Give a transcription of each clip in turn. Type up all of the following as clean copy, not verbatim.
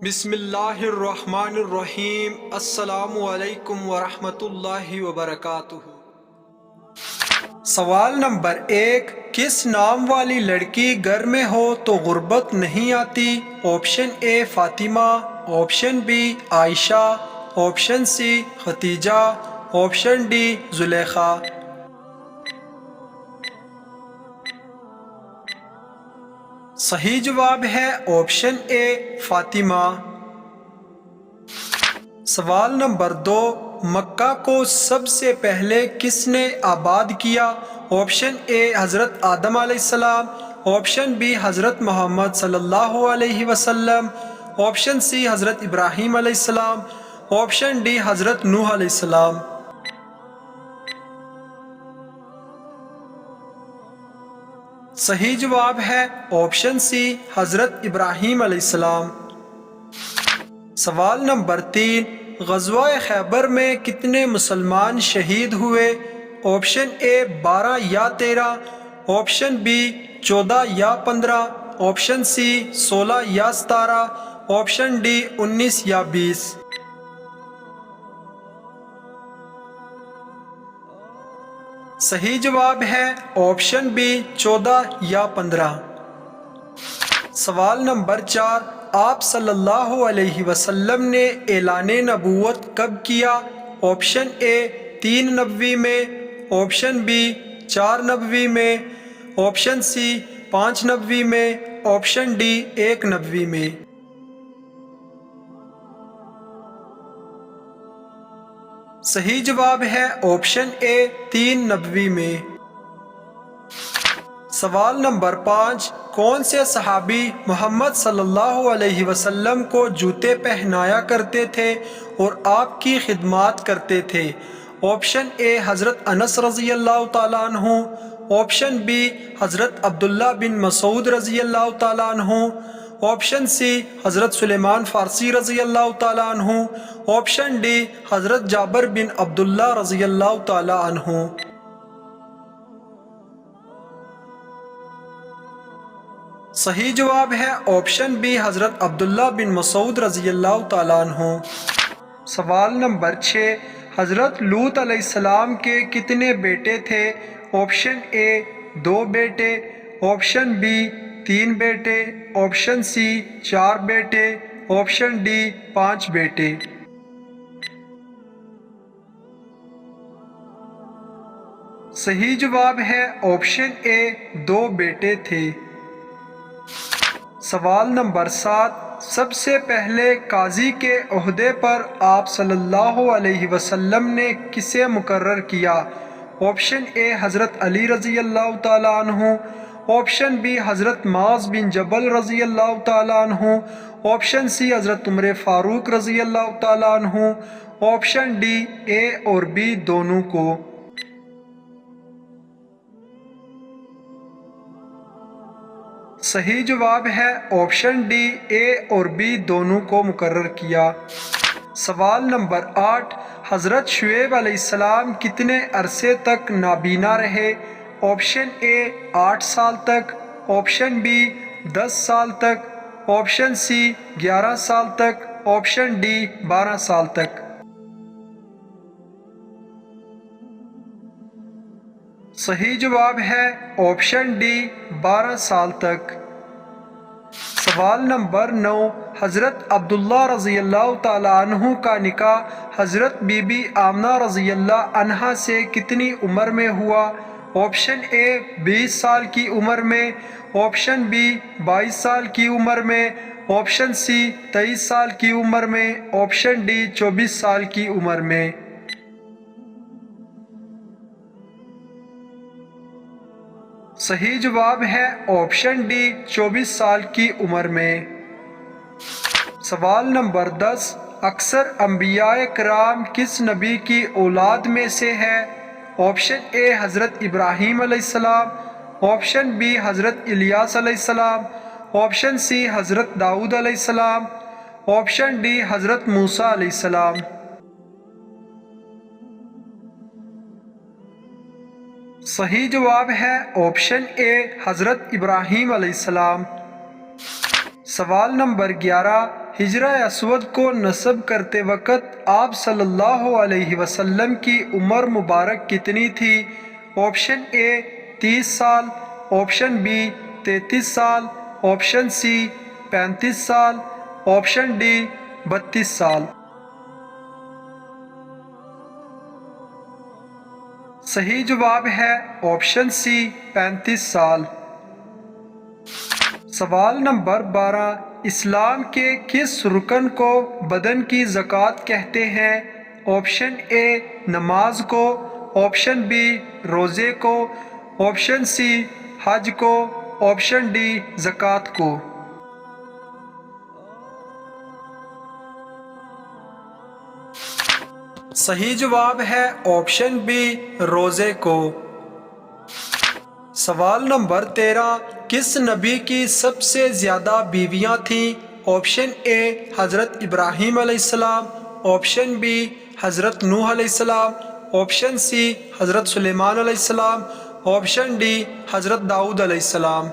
بسم اللہ الرحمن الرحیم۔ السلام علیکم ورحمۃ اللہ وبرکاتہ۔ سوال نمبر 1، کس نام والی لڑکی گھر میں ہو تو غربت نہیں آتی؟ Option A Fatima, option B Ayesha, option C Khatija, option D Zulekha. صحیح جواب ہے آپشن اے فاطمہ۔ سوال نمبر 2، مکہ کو سب سے پہلے کس نے آباد کیا؟ آپشن اے حضرت آدم علیہ السلام، آپشن بی حضرت محمد صلی اللہ علیہ وسلم، آپشن سی حضرت ابراہیم علیہ السلام، آپشن ڈی حضرت نوح علیہ السلام۔ صحیح جواب ہے آپشن سی حضرت ابراہیم علیہ السلام۔ سوال نمبر 3، غزوہ خیبر میں کتنے مسلمان شہید ہوئے؟ آپشن اے 12 یا 13، آپشن بی 14 یا 15، آپشن سی 16 یا 17، آپشن ڈی 19 یا 20۔ صحیح جواب ہے آپشن بی 14 یا 15۔ سوال نمبر 4، آپ صلی اللہ علیہ وسلم نے اعلان نبوت کب کیا؟ آپشن اے 3 نبوی میں، آپشن بی 4 نبوی میں، آپشن سی 5 نبوی میں، آپشن ڈی 1 نبوی میں۔ صحیح جواب ہے آپشن اے 3 نبوی میں۔ سوال نمبر 5، کون سے صحابی محمد صلی اللہ علیہ وسلم کو جوتے پہنایا کرتے تھے اور آپ کی خدمات کرتے تھے؟ آپشن اے حضرت انس رضی اللہ تعالیٰ عنہ، آپشن بی حضرت عبداللہ بن مسعود رضی اللہ تعالیٰ عنہ، آپشن سی حضرت سلیمان فارسی رضی اللہ تعالیٰ عنہ، آپشن ڈی حضرت جابر بن عبداللہ رضی اللہ تعالیٰ عنہ۔ صحیح جواب ہے آپشن بی حضرت عبداللہ بن مسعود رضی اللہ تعالیٰ عنہ۔ سوال نمبر 6، حضرت لوط علیہ السلام کے کتنے بیٹے تھے؟ آپشن اے 2 بیٹے، آپشن بی 3 بیٹے، آپشن سی 4 بیٹے، آپشن ڈی 5 بیٹے۔ صحیح جواب ہے آپشن اے 2 بیٹے تھے۔ سوال نمبر 7، سب سے پہلے قاضی کے عہدے پر آپ صلی اللہ علیہ وسلم نے کسے مقرر کیا؟ آپشن اے حضرت علی رضی اللہ تعالیٰ عنہ، آپشن بی حضرت معاذ بن جبل رضی اللہ تعالیٰ عنہ، آپشن سی حضرت عمر فاروق رضی اللہ تعالیٰ عنہ، آپشن ڈی اے اور بی دونوں کو۔ صحیح جواب ہے آپشن ڈی اے اور بی دونوں کو مقرر کیا۔ سوال نمبر 8، حضرت شعیب علیہ السلام کتنے عرصے تک نابینا رہے؟ آپشن اے 8 سال تک، آپشن بی 10 سال تک، آپشن سی 11 سال تک، آپشن ڈی 12 سال تک۔ صحیح جواب ہے آپشن ڈی 12 سال تک۔ سوال نمبر 9، حضرت عبداللہ رضی اللہ تعالیٰ عنہ کا نکاح حضرت بی بی آمنہ رضی اللہ عنہا سے کتنی عمر میں ہوا؟ آپشن اے 20 سال کی عمر میں، آپشن بی 22 سال کی عمر میں، آپشن سی 23 سال کی عمر میں، آپشن ڈی 24 سال کی عمر میں۔ صحیح جواب ہے آپشن ڈی 24 سال کی عمر میں۔ سوال نمبر 10، اکثر انبیاء کرام کس نبی کی اولاد میں سے ہے؟ آپشن اے حضرت ابراہیم علیہ السلام، آپشن بی حضرت الیاس علیہ السلام، آپشن سی حضرت داؤد علیہ السلام، آپشن ڈی حضرت موسیٰ علیہ السلام۔ صحیح جواب ہے آپشن اے حضرت ابراہیم علیہ السلام۔ سوال نمبر 11، ہجرہ اسود کو نصب کرتے وقت آپ صلی اللہ علیہ وسلم کی عمر مبارک کتنی تھی؟ آپشن اے 30 سال، آپشن بی 33 سال، آپشن سی 35 سال، آپشن ڈی 32 سال۔ صحیح جواب ہے آپشن سی 35 سال۔ سوال نمبر 12، اسلام کے کس رکن کو بدن کی زکوٰۃ کہتے ہیں؟ آپشن اے نماز کو، آپشن بی روزے کو، آپشن سی حج کو، آپشن ڈی زکوٰۃ کو۔ صحیح جواب ہے آپشن بی روزے کو۔ سوال نمبر 13، کس نبی کی سب سے زیادہ بیویاں تھیں؟ آپشن اے حضرت ابراہیم علیہ السلام، آپشن بی حضرت نوح علیہ السلام، آپشن سی حضرت سلیمان علیہ السلام، آپشن ڈی حضرت داؤد علیہ السلام۔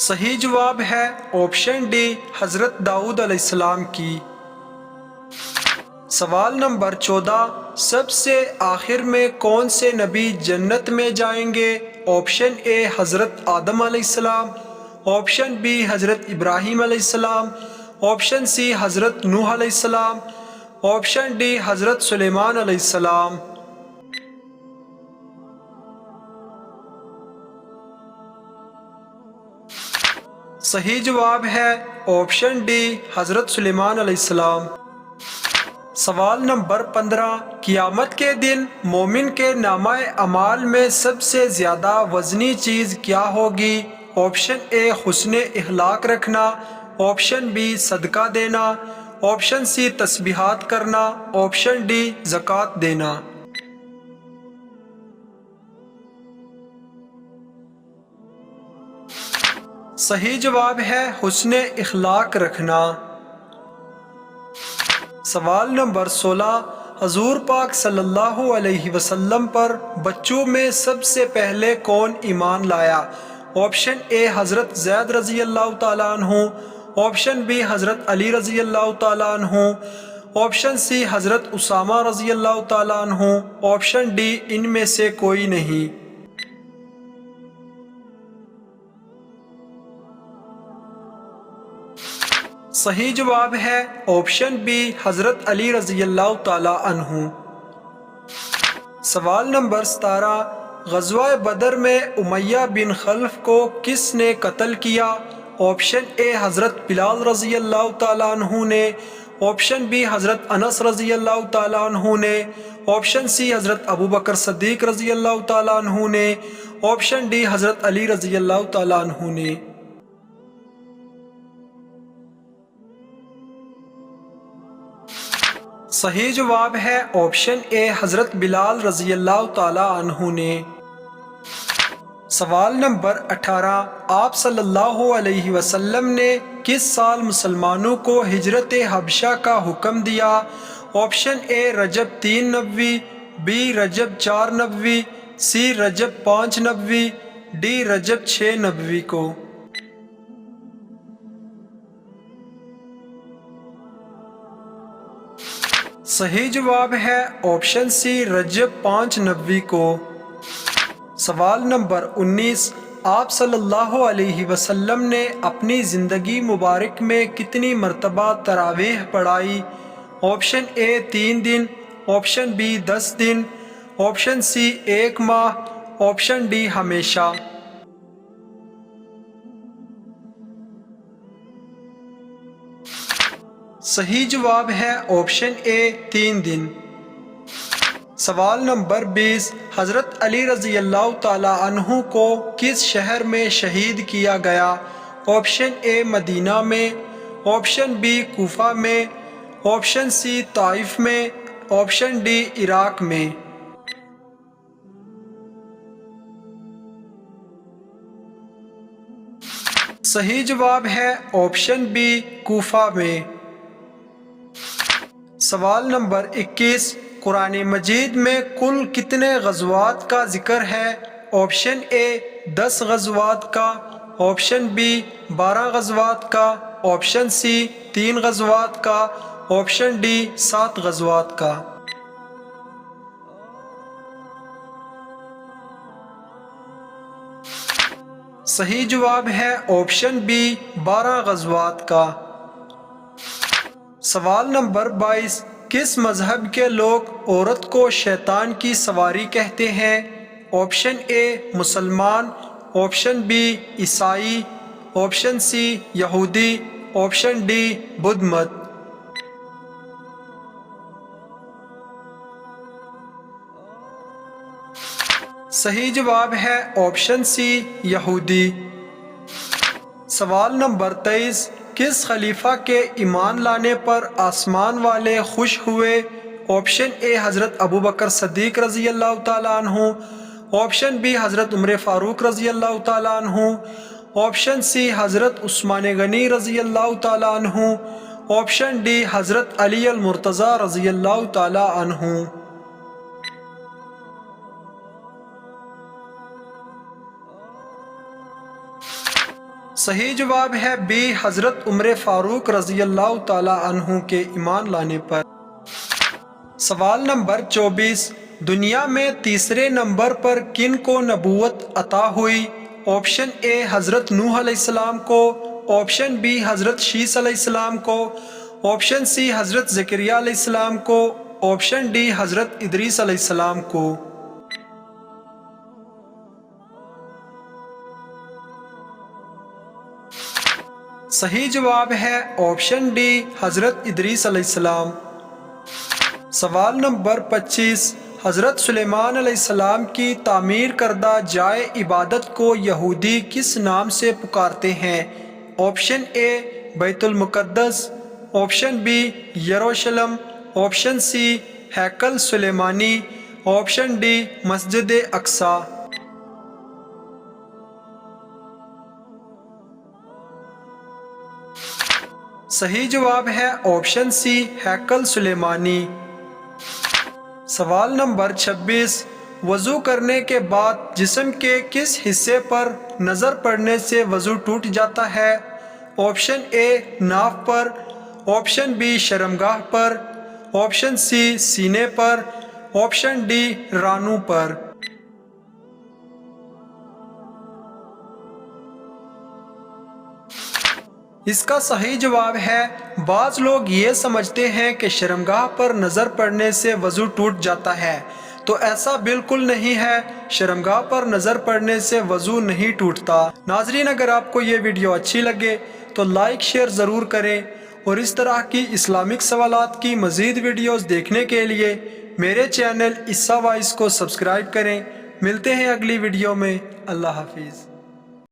صحیح جواب ہے آپشن ڈی حضرت داؤد علیہ السلام کی۔ سوال نمبر 14، سب سے آخر میں کون سے نبی جنت میں جائیں گے؟ آپشن اے حضرت آدم علیہ السلام، آپشن بی حضرت ابراہیم علیہ السلام، آپشن سی حضرت نوح علیہ السلام، آپشن ڈی حضرت سلیمان علیہ السلام۔ صحیح جواب ہے آپشن ڈی حضرت سلیمان علیہ السلام۔ سوال نمبر 15، قیامت کے دن مومن کے نامہ اعمال میں سب سے زیادہ وزنی چیز کیا ہوگی؟ آپشن اے حسن اخلاق رکھنا، آپشن بی صدقہ دینا، آپشن سی تسبیحات کرنا، آپشن ڈی زکوٰۃ دینا۔ صحیح جواب ہے حسن اخلاق رکھنا۔ سوال نمبر 16، حضور پاک صلی اللہ علیہ وسلم پر بچوں میں سب سے پہلے کون ایمان لایا؟ آپشن اے حضرت زید رضی اللہ تعالیٰ عنہ، آپشن بی حضرت علی رضی اللہ تعالیٰ عنہ، آپشن سی حضرت اسامہ رضی اللہ تعالیٰ عنہ، آپشن ڈی ان میں سے کوئی نہیں۔ صحیح جواب ہے آپشن بی حضرت علی رضی اللہ تعالی عنہ۔ سوال نمبر 17، غزوہ بدر میں امیہ بن خلف کو کس نے قتل کیا؟ آپشن اے حضرت بلال رضی اللہ تعالی عنہ نے، آپشن بی حضرت انس رضی اللہ تعالی عنہ نے، آپشن سی حضرت ابو بکر صدیق رضی اللہ تعالی عنہ نے، آپشن ڈی حضرت علی رضی اللہ تعالی عنہ نے۔ صحیح جواب ہے آپشن اے حضرت بلال رضی اللہ تعالی عنہ نے۔ سوال نمبر 18، آپ صلی اللہ علیہ وسلم نے کس سال مسلمانوں کو ہجرت حبشہ کا حکم دیا؟ آپشن اے رجب 3 نبوی، بی رجب 4 نبوی، سی رجب 5 نبوی، ڈی رجب 6 نبوی کو۔ صحیح جواب ہے آپشن سی رجب 5 نبوی کو۔ سوال نمبر 19، آپ صلی اللہ علیہ وسلم نے اپنی زندگی مبارک میں کتنی مرتبہ تراویح پڑھائی؟ آپشن اے 3 دن، آپشن بی 10 دن، آپشن سی 1 ماہ، آپشن ڈی ہمیشہ۔ صحیح جواب ہے آپشن اے 3 دن۔ سوال نمبر 20، حضرت علی رضی اللہ تعالی عنہ کو کس شہر میں شہید کیا گیا؟ آپشن اے مدینہ میں، آپشن بی کوفہ میں، آپشن سی طائف میں، آپشن ڈی عراق میں۔ صحیح جواب ہے آپشن بی کوفہ میں۔ سوال نمبر 21، قرآن مجید میں کل کتنے غزوات کا ذکر ہے؟ آپشن اے 10 غزوات کا، آپشن بی 12 غزوات کا، آپشن سی 3 غزوات کا، آپشن ڈی 7 غزوات کا۔ صحیح جواب ہے آپشن بی 12 غزوات کا۔ سوال نمبر 22، کس مذہب کے لوگ عورت کو شیطان کی سواری کہتے ہیں؟ آپشن اے مسلمان، آپشن بی عیسائی، آپشن سی یہودی، آپشن ڈی بدھ مت۔ صحیح جواب ہے آپشن سی یہودی۔ سوال نمبر 23، کس خلیفہ کے ایمان لانے پر آسمان والے خوش ہوئے؟ آپشن اے حضرت ابوبکر صدیق رضی اللہ تعالیٰ عنہ، آپشن بی حضرت عمر فاروق رضی اللہ تعالیٰ عنہ، آپشن سی حضرت عثمان غنی رضی اللہ تعالیٰ عنہ، آپشن ڈی حضرت علی المرتضیٰ رضی اللہ تعالیٰ عنہ۔ صحیح جواب ہے بی حضرت عمر فاروق رضی اللہ تعالیٰ عنہ کے ایمان لانے پر۔ سوال نمبر 24، دنیا میں تیسرے نمبر پر کن کو نبوت عطا ہوئی؟ آپشن اے حضرت نوح علیہ السلام کو، آپشن بی حضرت شیس علیہ السلام کو، آپشن سی حضرت زکریہ علیہ السلام کو، آپشن ڈی حضرت ادریس علیہ السلام کو۔ صحیح جواب ہے آپشن ڈی حضرت ادریس علیہ السلام۔ سوال نمبر 25، حضرت سلیمان علیہ السلام کی تعمیر کردہ جائے عبادت کو یہودی کس نام سے پکارتے ہیں؟ آپشن اے بیت المقدس، آپشن بی یروشلم، آپشن سی ہیکل سلیمانی، آپشن ڈی مسجد اقصی۔ صحیح جواب ہے آپشن سی ہیکل سلیمانی۔ سوال نمبر 26، وضو کرنے کے بعد جسم کے کس حصے پر نظر پڑنے سے وضو ٹوٹ جاتا ہے؟ آپشن اے ناف پر، آپشن بی شرمگاہ پر، آپشن سی سینے پر، آپشن ڈی رانوں پر۔ اس کا صحیح جواب ہے، بعض لوگ یہ سمجھتے ہیں کہ شرمگاہ پر نظر پڑنے سے وضو ٹوٹ جاتا ہے، تو ایسا بالکل نہیں ہے، شرمگاہ پر نظر پڑنے سے وضو نہیں ٹوٹتا۔ ناظرین، اگر آپ کو یہ ویڈیو اچھی لگے تو لائک شیئر ضرور کریں، اور اس طرح کی اسلامک سوالات کی مزید ویڈیوز دیکھنے کے لیے میرے چینل عیسیٰ وائس کو سبسکرائب کریں۔ ملتے ہیں اگلی ویڈیو میں، اللہ حافظ۔